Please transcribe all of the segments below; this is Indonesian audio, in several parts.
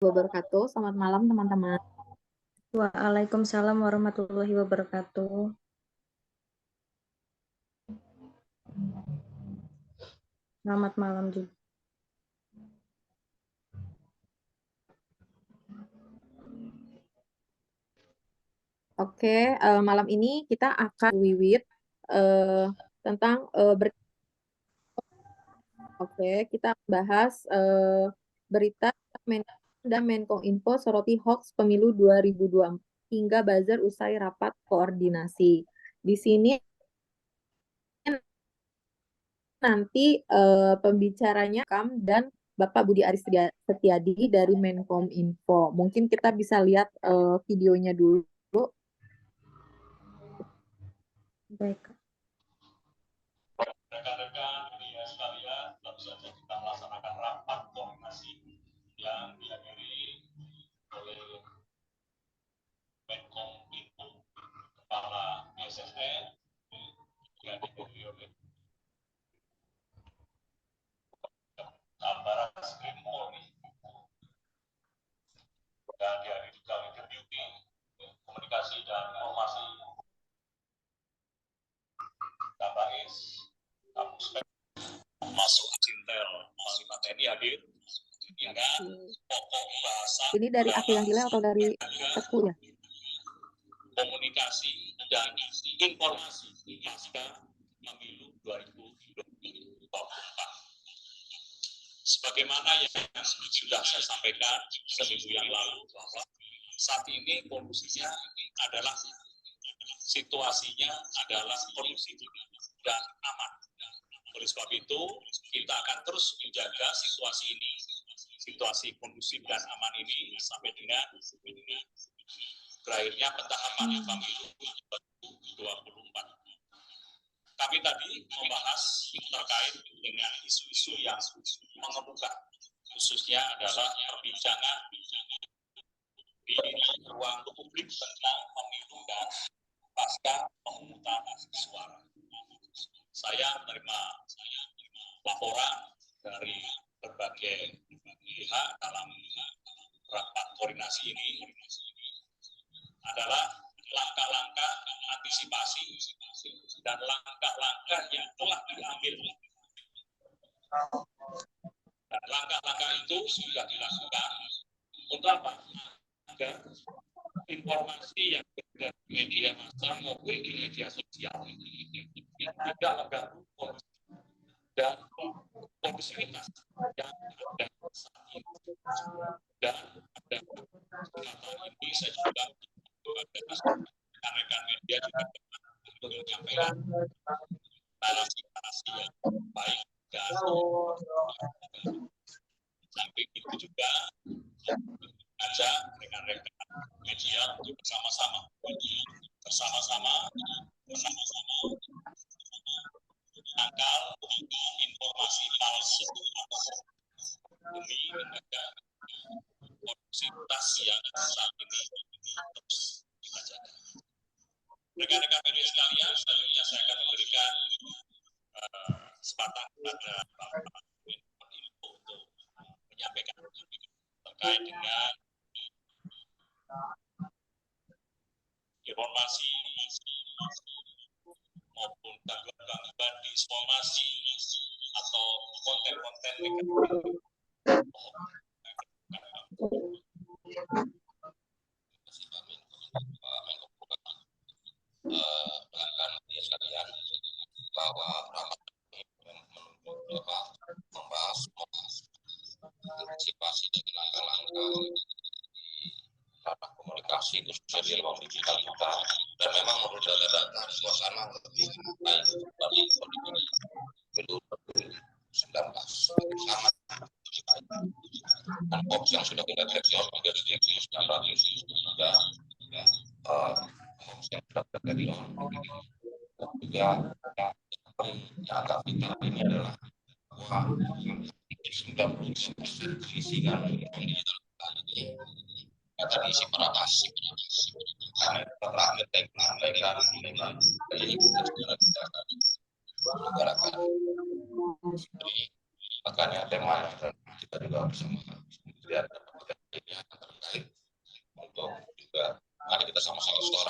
Wabarakatuh. Selamat malam teman-teman. Waalaikumsalam warahmatullahi wabarakatuh. Selamat malam juga. Oke, malam ini kita akan wiwit tentang kita bahas berita dan Menkominfo soroti hoax pemilu 2024 hingga buzzer usai rapat koordinasi. Di sini nanti pembicaranya Kam dan Bapak Budi Aris Setiadi dari Menkominfo. Mungkin kita bisa lihat videonya dulu. Baik. Rekan-rekan media sekalian, baru saja kita melaksanakan rapat koordinasi yang dihadiri oleh Menkominfo, Kepala BSSN, yang diikuti oleh Kabar Reskrim Polri, dan dihadiri juga oleh Deputi Komunikasi dan Informasi Kabais, Kapus masuk Cintel Panglima TNI hadir. Pokok bahasa ini dari aku yang gila atau dari Teku ya? Komunikasi dan informasi pasca pemilu 2024. Sebagaimana yang sudah saya sampaikan seminggu yang lalu bahwa saat ini kondisinya adalah situasinya adalah kondusif dan aman. Oleh sebab itu, kita akan terus menjaga situasi ini, situasi kondusif dan aman ini sampai dengan berakhirnya pentahapan pemilu 2024. Kami tadi membahas terkait dengan isu-isu yang mengemuka, khususnya adalah perbincangan di ruang publik tentang pemilu dan pasca pemungutan suara. Saya menerima laporan dari berbagai pihak dalam rapat koordinasi ini adalah langkah-langkah antisipasi dan langkah-langkah yang telah diambil. Dan langkah-langkah itu sudah dilakukan untuk apa? Agar informasi yang beredar di media massa maupun di media sosial tidak mengganggu dan kondusivitas yang ada saat ini. Dan ada kesempatan ini saya juga rekan-rekan media juga untuk menyampaikan narasi-narasi yang baik dan sampai itu juga ajak rekan-rekan media untuk bersama-sama menangkal informasi palsu demi menjaga kondusivitas yang saat ini terus kita jaga. Rekan-rekan media sekalian, selanjutnya saya akan memberikan kesempatan kepada Bapak Menkominfo untuk menyampaikan terkait dengan informasi maupun gangguan disinformasi atau konten-konten negatif. Rekan media sekalian, bahwa rapat ini membahas antisipasi dan langkah-langkah arah komunikasi khususnya di ruang digital kita, dan memang menurut data-data suasana lebih baik dari pemilu 2019 sangat baik. Dan hoax yang sudah kita deteksi hingga 1.900 juga hoax yang sudah terjadi juga yang agak vital ini adalah bahwa 90% isikan digital ini akan diisi peratas karena terakhir teknik ini bukan secara kita menggerakkan. Jadi makanya temanya kita juga bersama lihat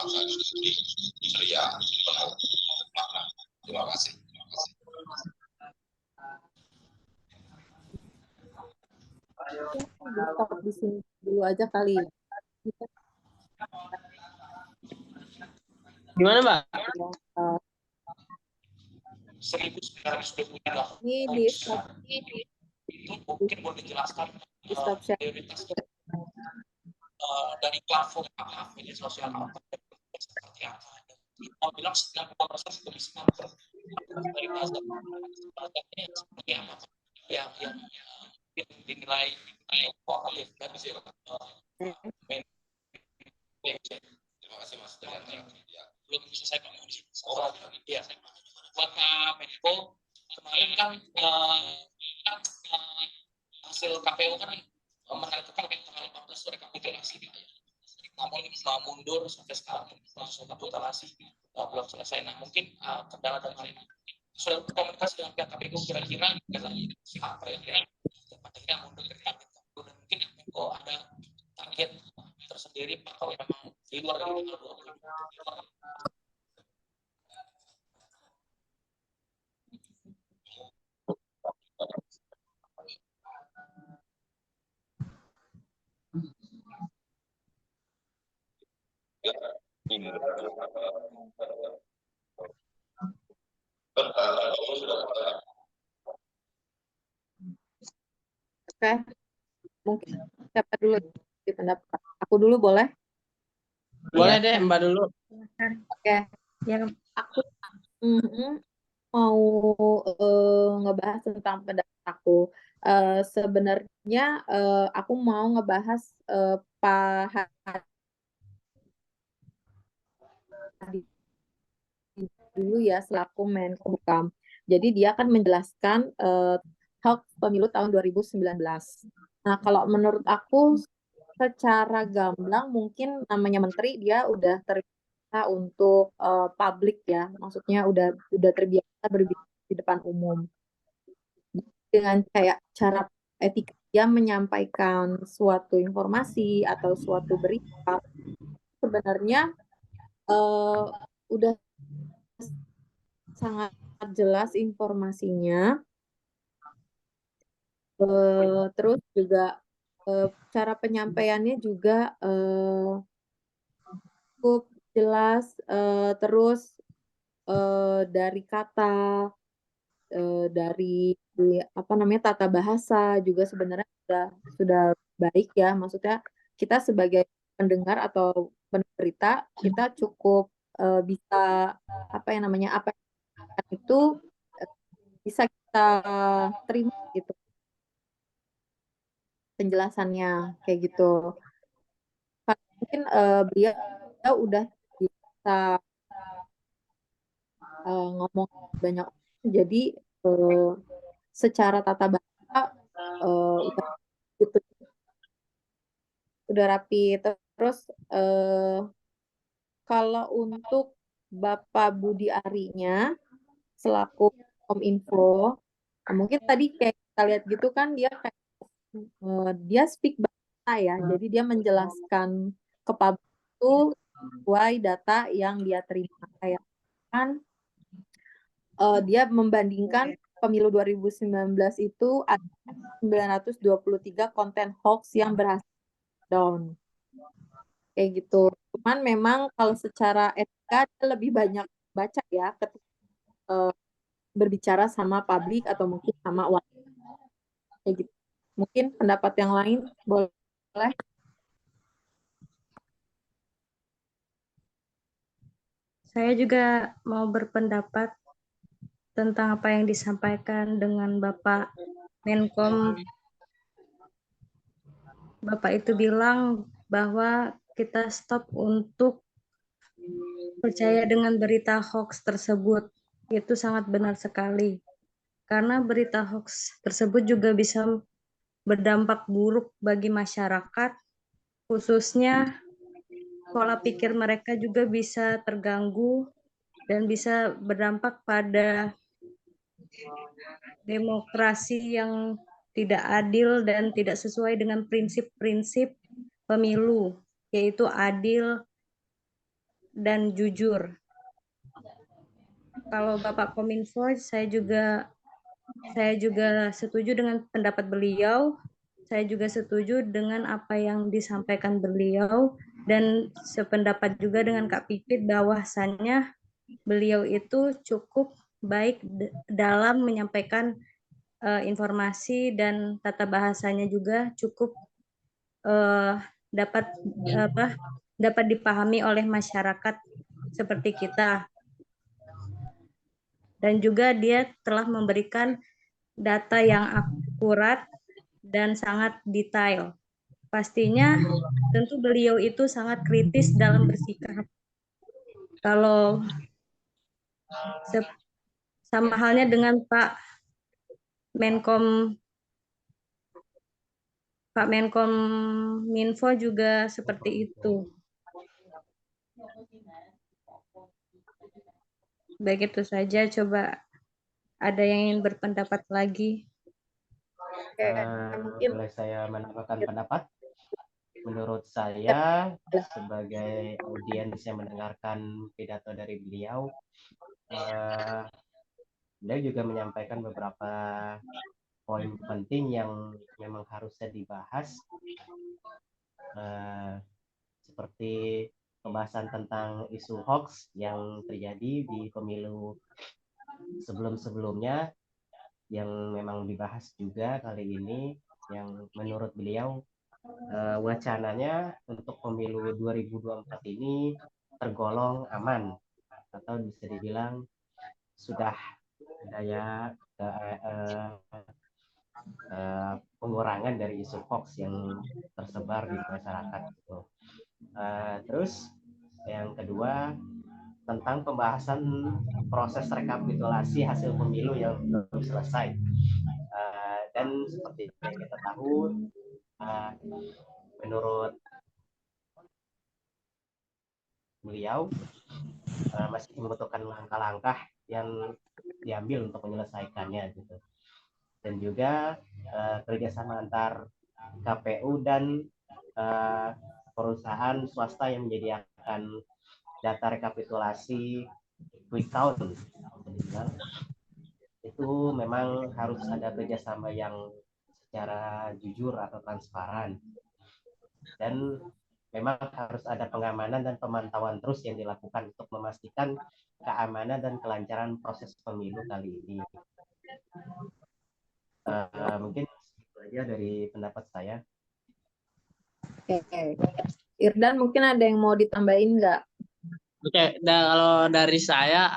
bangsa itu sendiri ceria, penuh makna. Terima kasih. Ya, stop di sini dulu aja kali ya. Gimana, Mbak? Uh, 1920 ini di stop, itu mungkin boleh dijelaskan di stop share. prioritas dari platform apa, media sosial apa, seperti apa. Mau bilang 90% kemiskinan dari bahasa bahasanya seperti apa yang dinilai kooperatif dan bisa terima kasih Mas ya, belum selesai Pak. Iya, buat Pak Menko kemarin kan hasil KPU kan menentukan tanggal 14 rekapitulasi, namun mundur sampai sekarang proses rekapitulasi belum selesai. Nah mungkin kendala dengan ini sudah berkomunikasi dengan pihak KPU, kira-kira siapa yang akhirnya mundur dari KPU, dan mungkin Menko ada target tersendiri Pak kalau memang di luar dari tanggal 20. Oke, mungkin siapa dulu di pendapat? Aku dulu boleh? Boleh deh, Mbak dulu. Oke, Ya, aku mau ngebahas tentang pendapat aku. Sebenarnya aku mau ngebahas Pak Hadi dulu ya selaku Menkumham. Jadi dia akan menjelaskan hak pemilu tahun 2019. Nah, kalau menurut aku secara gamblang mungkin namanya menteri dia udah terbiasa untuk publik ya. Maksudnya udah terbiasa berbicara di depan umum. Dengan kayak cara etika dia menyampaikan suatu informasi atau suatu berita sebenarnya udah sangat jelas informasinya. Terus juga cara penyampaiannya juga cukup jelas. Terus dari kata, dari apa namanya tata bahasa juga sebenarnya sudah baik ya. Maksudnya kita sebagai pendengar atau penderita kita cukup bisa apa yang namanya apa itu bisa kita terima gitu penjelasannya kayak gitu. Mungkin beliau udah bisa ngomong banyak jadi secara tata bahasa udah gitu udah rapi. Terus kalau untuk Bapak Budi Arinya selaku Kominfo, mungkin tadi kayak kita lihat gitu kan dia kayak dia speak bahasa ya, jadi dia menjelaskan ke publik itu sesuai data yang dia terima. Kayak kan dia membandingkan pemilu 2019 itu ada 923 konten hoax yang berhasil down. Kayak gitu. Cuman memang kalau secara etika dia lebih banyak baca ya ketika berbicara sama publik atau mungkin sama warga. Kayak gitu. Mungkin pendapat yang lain boleh. saya juga mau berpendapat tentang apa yang disampaikan dengan Bapak Menkom. Bapak itu bilang bahwa kita stop untuk percaya dengan berita hoax tersebut. Itu sangat benar sekali. Karena berita hoax tersebut juga bisa berdampak buruk bagi masyarakat, khususnya pola pikir mereka juga bisa terganggu dan bisa berdampak pada demokrasi yang tidak adil dan tidak sesuai dengan prinsip-prinsip pemilu, yaitu adil, dan jujur. Kalau Bapak Kominfo, saya juga setuju dengan pendapat beliau. Saya juga setuju dengan apa yang disampaikan beliau dan sependapat juga dengan Kak Pipit bahwasannya beliau itu cukup baik dalam menyampaikan informasi dan tata bahasanya juga cukup dapat dipahami oleh masyarakat seperti kita. Dan juga dia telah memberikan data yang akurat dan sangat detail. Pastinya tentu beliau itu sangat kritis dalam bersikap. Kalau sama halnya dengan Pak Menkom Minfo juga seperti itu. Baik, itu saja. Coba ada yang ingin berpendapat lagi? Mungkin Boleh saya menambahkan pendapat? Menurut saya, sebagai audiens yang mendengarkan pidato dari beliau, beliau juga menyampaikan beberapa poin penting yang memang harusnya dibahas, seperti pembahasan tentang isu hoax yang terjadi di pemilu sebelum-sebelumnya, yang memang dibahas juga kali ini, yang menurut beliau wacananya untuk pemilu 2024 ini tergolong aman, atau bisa dibilang sudah ada pengurangan dari isu hoax yang tersebar di masyarakat gitu. Terus yang kedua, tentang pembahasan proses rekapitulasi hasil pemilu yang belum selesai. Dan seperti yang kita tahu, menurut beliau masih membutuhkan langkah-langkah yang diambil untuk menyelesaikannya gitu. Dan juga kerjasama antar KPU dan perusahaan swasta yang menyediakan data rekapitulasi quick count, itu memang harus ada kerjasama yang secara jujur atau transparan, dan memang harus ada pengamanan dan pemantauan terus yang dilakukan untuk memastikan keamanan dan kelancaran proses pemilu kali ini. Mungkin itu aja dari pendapat saya. Oke. Irdan, mungkin ada yang mau ditambahin nggak? Oke, kalau dari saya,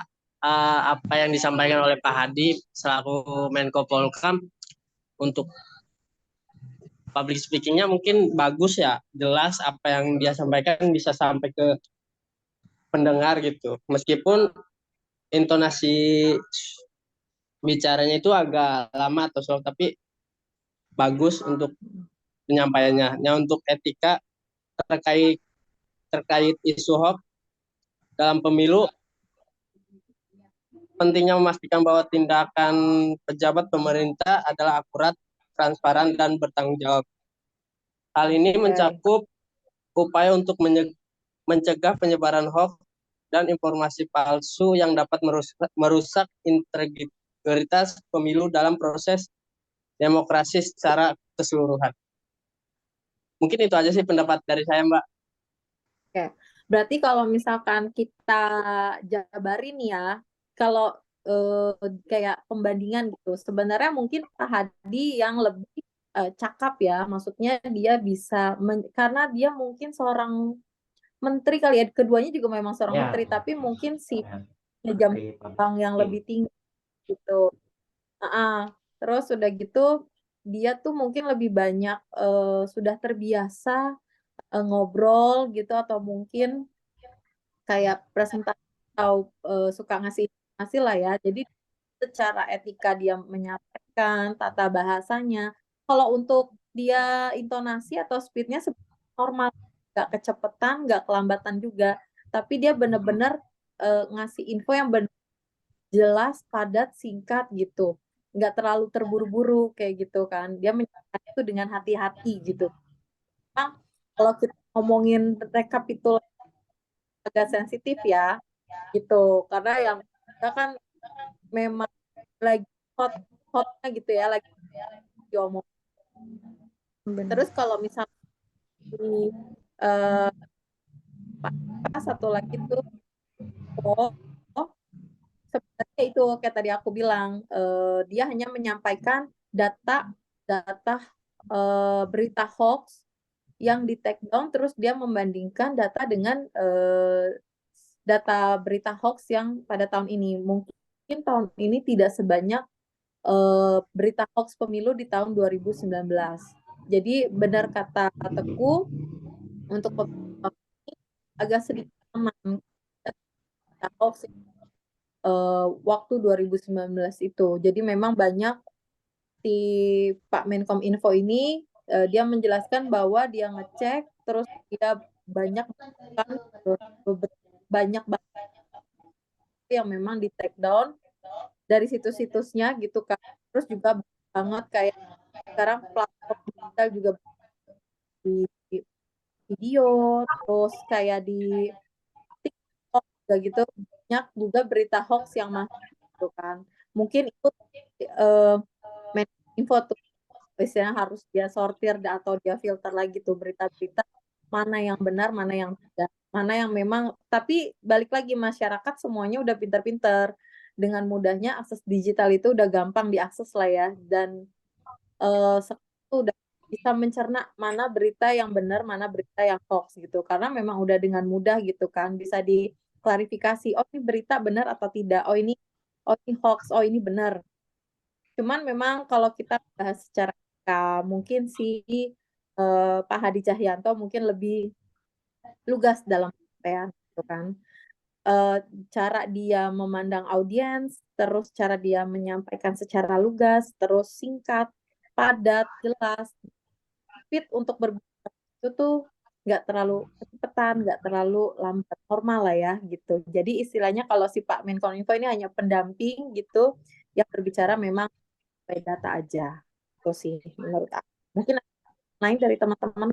apa yang disampaikan oleh Pak Hadi selaku Menko Polhukam untuk public speaking-nya mungkin bagus ya, jelas apa yang dia sampaikan bisa sampai ke pendengar gitu. Meskipun intonasi bicaranya itu agak lama atau slow, tapi bagus untuk penyampaiannya. Nah, untuk etika terkait isu hoax dalam pemilu, pentingnya memastikan bahwa tindakan pejabat pemerintah adalah akurat, transparan, dan bertanggung jawab. Hal ini mencakup upaya untuk mencegah penyebaran hoax dan informasi palsu yang dapat merusak integritas pemilu dalam proses demokrasi secara keseluruhan. Mungkin itu aja sih pendapat dari saya, Mbak. Oke. Berarti kalau misalkan kita jabarin ya, kalau kayak pembandingan gitu, sebenarnya mungkin Pak Hadi yang lebih cakap ya, maksudnya dia bisa, karena dia mungkin seorang menteri kali ya, keduanya juga memang seorang menteri, tapi mungkin si jam terbang yang lebih tinggi gitu. Terus udah gitu, dia tuh mungkin lebih banyak sudah terbiasa ngobrol gitu, atau mungkin kayak presentasi atau suka ngasih informasi lah ya. Jadi secara etika dia menyampaikan tata bahasanya. Kalau untuk dia intonasi atau speednya normal, nggak kecepatan, nggak kelambatan juga. Tapi dia benar-benar ngasih info yang benar jelas, padat, singkat gitu. Nggak terlalu terburu-buru kayak gitu kan. Dia menyampaikan itu dengan hati-hati gitu. Nah, kalau kita ngomongin rekapitulasi agak sensitif ya, gitu. Karena yang kita kan memang lagi hotnya gitu ya, lagi diomong. Benar. Terus kalau misalnya di eh, satu lagi tuh, oh, sebenarnya itu kayak tadi aku bilang, dia hanya menyampaikan data berita hoax yang di take down, terus dia membandingkan data dengan data berita hoax yang pada tahun ini. Mungkin tahun ini tidak sebanyak berita hoax pemilu di tahun 2019. Jadi benar kata Teguh, untuk pemilu ini agak sedikit aman berita hoax waktu 2019 itu. Jadi memang banyak si Pak Menkom Info ini dia menjelaskan bahwa dia ngecek, terus dia banyak menemukan banyak yang memang di take down dari situs-situsnya gitu kan. Terus juga banget kayak sekarang platform digital juga di video, terus kayak di TikTok juga gitu banyak juga berita hoax yang masuk gitu kan. Mungkin itu eh, info tuh istilahnya harus dia sortir atau dia filter lagi tuh berita-berita mana yang benar, mana yang tidak, mana yang memang. Tapi balik lagi masyarakat semuanya udah pinter-pinter, dengan mudahnya akses digital itu udah gampang diakses lah ya, dan sekarang tuh udah bisa mencerna mana berita yang benar, mana berita yang hoax gitu, karena memang udah dengan mudah gitu kan bisa diklarifikasi, oh ini berita benar atau tidak, oh ini hoax, oh ini benar. Cuman memang kalau kita bahas secara mungkin si Pak Hadi Cahyanto mungkin lebih lugas dalam penyampaian gitu kan. Eh, Cara dia memandang audiens, terus cara dia menyampaikan secara lugas, terus singkat, padat, jelas, fit untuk berbicara itu tuh nggak terlalu kecepatan, nggak terlalu lambat, normal lah ya gitu. Jadi istilahnya kalau si Pak Menkominfo ini hanya pendamping gitu, yang berbicara memang by data aja. Itu sih menurut aku. Mungkin lain dari teman-teman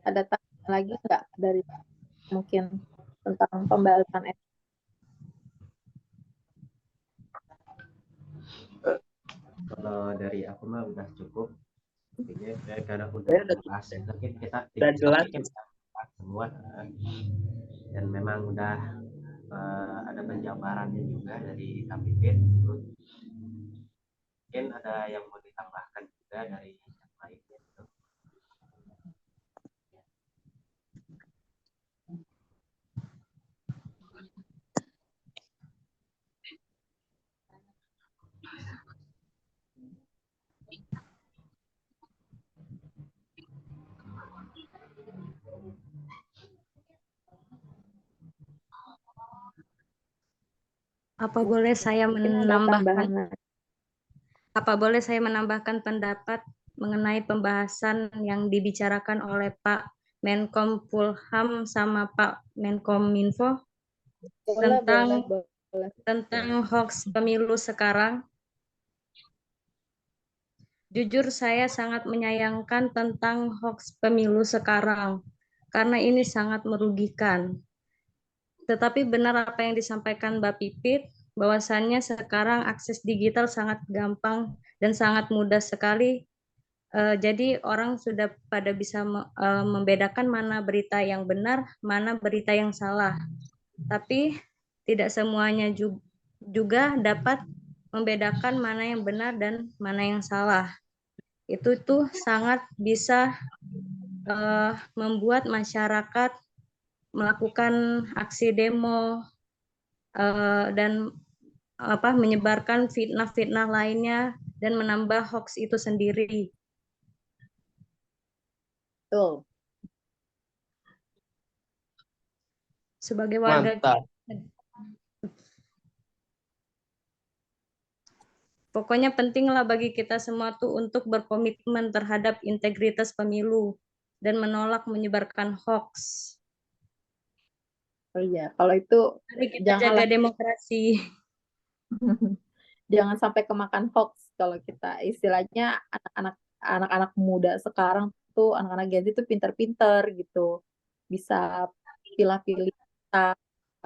ada tanya lagi nggak dari mungkin tentang pembahasan Kalau dari aku mah udah cukup. Kayaknya karena udah bahas mungkin kita Udah jelas. bahas semua dan memang udah ada penjabarannya juga dari Kapipit. Mungkin ada yang mau ditambahkan juga dari yang lainnya gitu. Apa boleh saya mungkin ada tambahan menambahkan? Apa boleh saya menambahkan pendapat mengenai pembahasan yang dibicarakan oleh Pak Menkom Fulham sama Pak Menkominfo boleh tentang hoax pemilu sekarang? Jujur saya sangat menyayangkan tentang hoax pemilu sekarang karena ini sangat merugikan. Tetapi benar apa yang disampaikan Mbak Pipit, bahwasannya sekarang akses digital sangat gampang dan sangat mudah sekali. Jadi orang sudah pada bisa membedakan mana berita yang benar, mana berita yang salah. Tapi tidak semuanya juga dapat membedakan mana yang benar dan mana yang salah. Itu tuh sangat bisa membuat masyarakat melakukan aksi demo dan menyebarkan fitnah-fitnah lainnya dan menambah hoax itu sendiri. Betul. Sebagai warga Mantap. Pokoknya pentinglah bagi kita semua tuh untuk berkomitmen terhadap integritas pemilu dan menolak menyebarkan hoax. Oh iya, kalau itu Mari kita janganlah jaga demokrasi. jangan sampai kemakan hoax kalau kita istilahnya anak-anak muda sekarang tuh anak-anak Gen Z tuh pinter-pinter gitu. Bisa pilih-pilih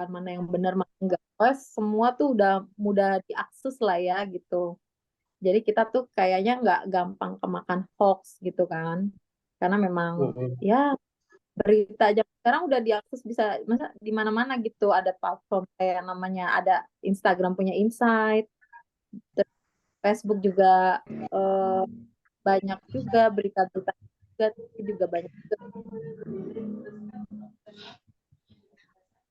mana yang benar mana enggak. Oh, semua tuh udah mudah diakses lah ya gitu. Jadi kita tuh kayaknya nggak gampang kemakan hoax gitu kan. Karena memang ya berita aja sekarang udah diakses bisa masa di mana-mana gitu. Ada platform kayak namanya ada Instagram punya Insight, terus Facebook juga eh, banyak juga berita-berita juga, juga banyak juga.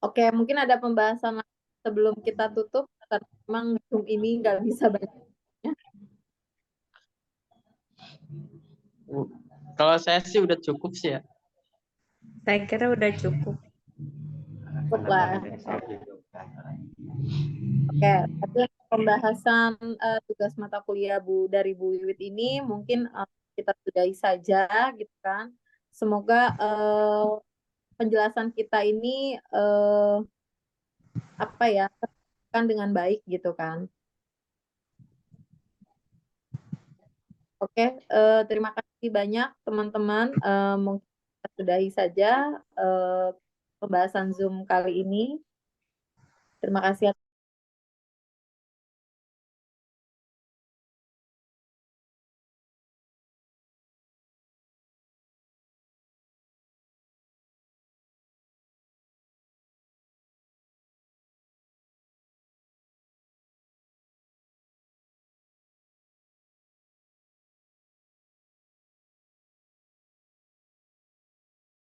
Oke, mungkin ada pembahasan sebelum kita tutup karena memang Zoom ini nggak bisa banyak. Kalau saya sih udah cukup sih ya. Saya kira udah cukup. Cukup lah. Dari saya gitu. Oke, tapi pembahasan tugas mata kuliah dari Bu Wiwit ini mungkin kita sudahi saja gitu kan. Semoga penjelasan kita ini apa ya kan dengan baik gitu kan. Oke, terima kasih banyak teman-teman. Mungkin kita sudahi saja pembahasan Zoom kali ini. Terima kasih.